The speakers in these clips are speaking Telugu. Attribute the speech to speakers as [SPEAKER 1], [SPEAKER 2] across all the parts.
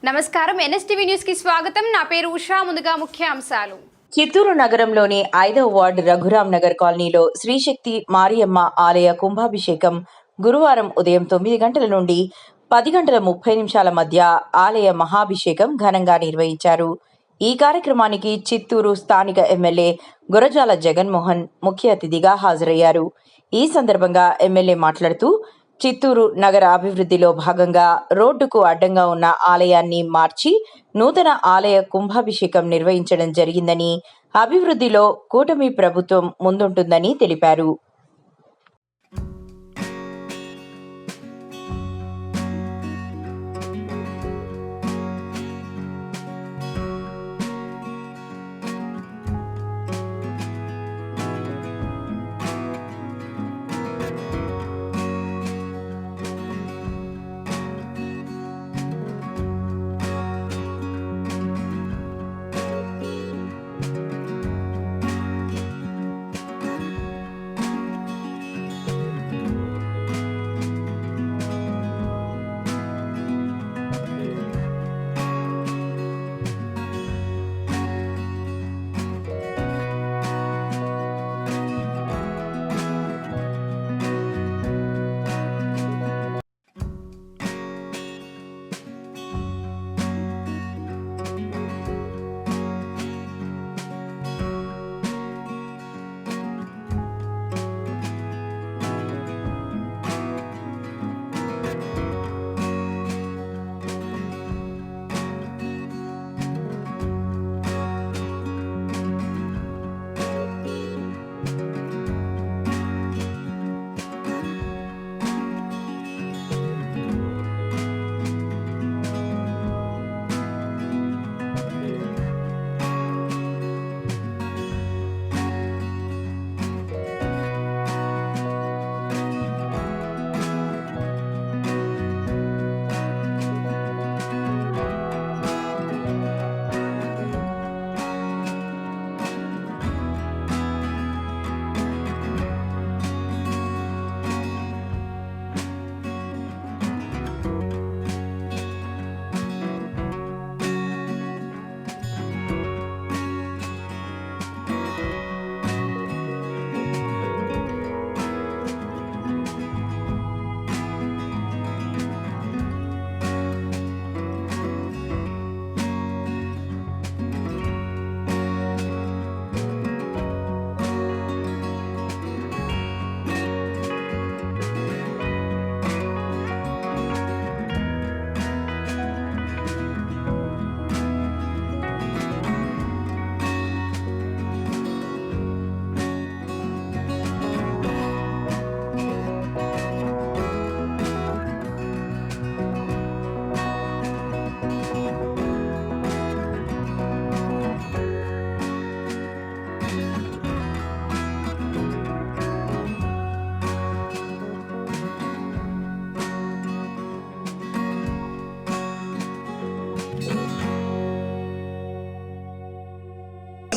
[SPEAKER 1] నమస్కారం ఎన్ఎస్టీవీ న్యూస్ కి స్వాగతం. నా పేరు ఉషా. ముందుగా ముఖ్యాంశాలు.
[SPEAKER 2] చిత్తూరు నగరంలోని 5వ వార్డు రఘురాం నగర్ కాలనీలో శ్రీశక్తి మారియమ్మ ఆలయ కుంభాభిషేకం గురువారం ఉదయం 9 గంటల నుండి 10 గంటల 30 నిమిషాల మధ్య ఆలయ మహాభిషేకం ఘనంగా నిర్వహించారు. ఈ కార్యక్రమానికి చిత్తూరు స్థానిక ఎమ్మెల్యే గురజాల జగన్మోహన్ ముఖ్య అతిథిగా హాజరయ్యారు. ఈ సందర్భంగా ఎమ్మెల్యే మాట్లాడుతూ చిత్తూరు నగర అభివృద్ధిలో భాగంగా రోడ్డుకు అడ్డంగా ఉన్న ఆలయాన్ని మార్చి నూతన ఆలయ కుంభాభిషేకం నిర్వహించడం జరిగిందని, అభివృద్ధిలో కూటమి ప్రభుత్వం ముందుంటుందని తెలిపారు.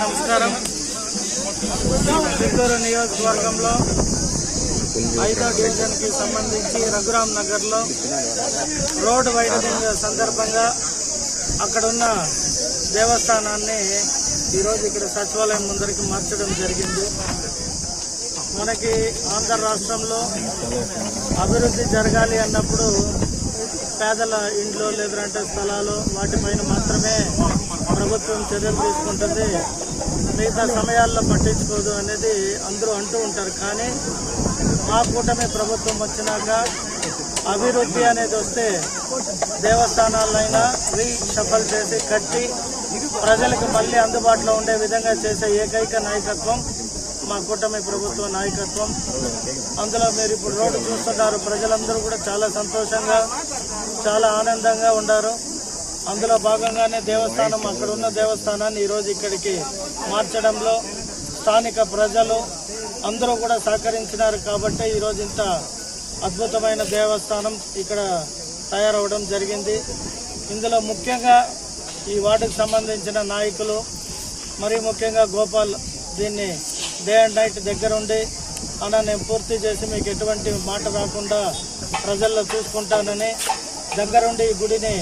[SPEAKER 3] నమస్కారం. చిత్తూరు నియోజకవర్గంలో 5వ డివిజన్కి సంబంధించి రఘురాం నగర్లో రోడ్ వైడనింగ్ సందర్భంగా అక్కడున్న దేవస్థానాన్ని ఈరోజు ఇక్కడ సచివాలయం ముందరికి మార్చడం జరిగింది. మనకి ఆంధ్ర రాష్ట్రంలో అభివృద్ధి జరగాలి అన్నప్పుడు పేదల ఇండ్లు లేదంటే స్థలాలు వాటిపైన మాత్రమే ప్రభుత్వం చర్యలు తీసుకుంటుంది, మిగతా సమయాల్లో పట్టించుకోదు అనేది అందరూ అంటూ ఉంటారు. కానీ మా కూటమి ప్రభుత్వం వచ్చినాక అభివృద్ధి అనేది వస్తే దేవస్థానాలైనా రీషఫల్ చేసి కట్టి ప్రజలకు మళ్ళీ అందుబాటులో ఉండే విధంగా చేసే ఏకైక నాయకత్వం మా కూటమి ప్రభుత్వ నాయకత్వం. అందులో మీరు ఇప్పుడు రోడ్డు చూస్తున్నారు, ప్రజలందరూ కూడా చాలా సంతోషంగా చాలా ఆనందంగా ఉన్నారు. అందులో భాగంగానే దేవస్థానం అక్కడున్న దేవస్థానాన్ని ఈరోజు ఇక్కడికి మార్చడంలో స్థానిక ప్రజలు అందరూ కూడా సహకరించినారు కాబట్టి ఈరోజు ఇంత అద్భుతమైన దేవస్థానం ఇక్కడ తయారవడం జరిగింది. ఇందులో ముఖ్యంగా ఈ వార్డుకు సంబంధించిన నాయకులు మరీ ముఖ్యంగా గోపాల్ దీన్ని డే అండ్ నైట్ దగ్గరుండి అలా నేను పూర్తి చేసి మీకు ఎటువంటి మాట రాకుండా ప్రజల్లో చూసుకుంటానని దగ్గరుండి ఈ గుడిని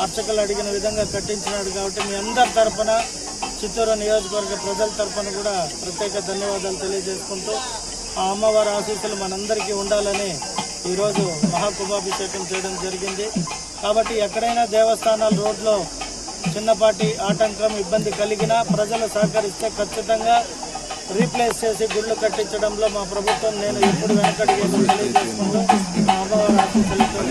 [SPEAKER 3] అర్చకులు అడిగిన విధంగా కట్టించినాడు. కాబట్టి మీ అందరి తరఫున చిత్తూరు నియోజకవర్గ ప్రజల తరఫున కూడా ప్రత్యేక ధన్యవాదాలు తెలియజేసుకుంటూ ఆ అమ్మవారి ఆశీస్సులు మనందరికీ ఉండాలని ఈరోజు మహాకుంభాభిషేకం చేయడం జరిగింది. కాబట్టి ఎక్కడైనా దేవస్థానాల రోడ్లో చిన్నపాటి ఆటంకం ఇబ్బంది కలిగినా ప్రజలు సహకరిస్తే ఖచ్చితంగా రీప్లేస్ చేసి గుళ్ళు కట్టించడంలో మా ప్రభుత్వం నేను ఎప్పుడు వెనకడిగేది తెలియజేసుకుంటూ మా అమ్మవారి ఆశీస్సులతో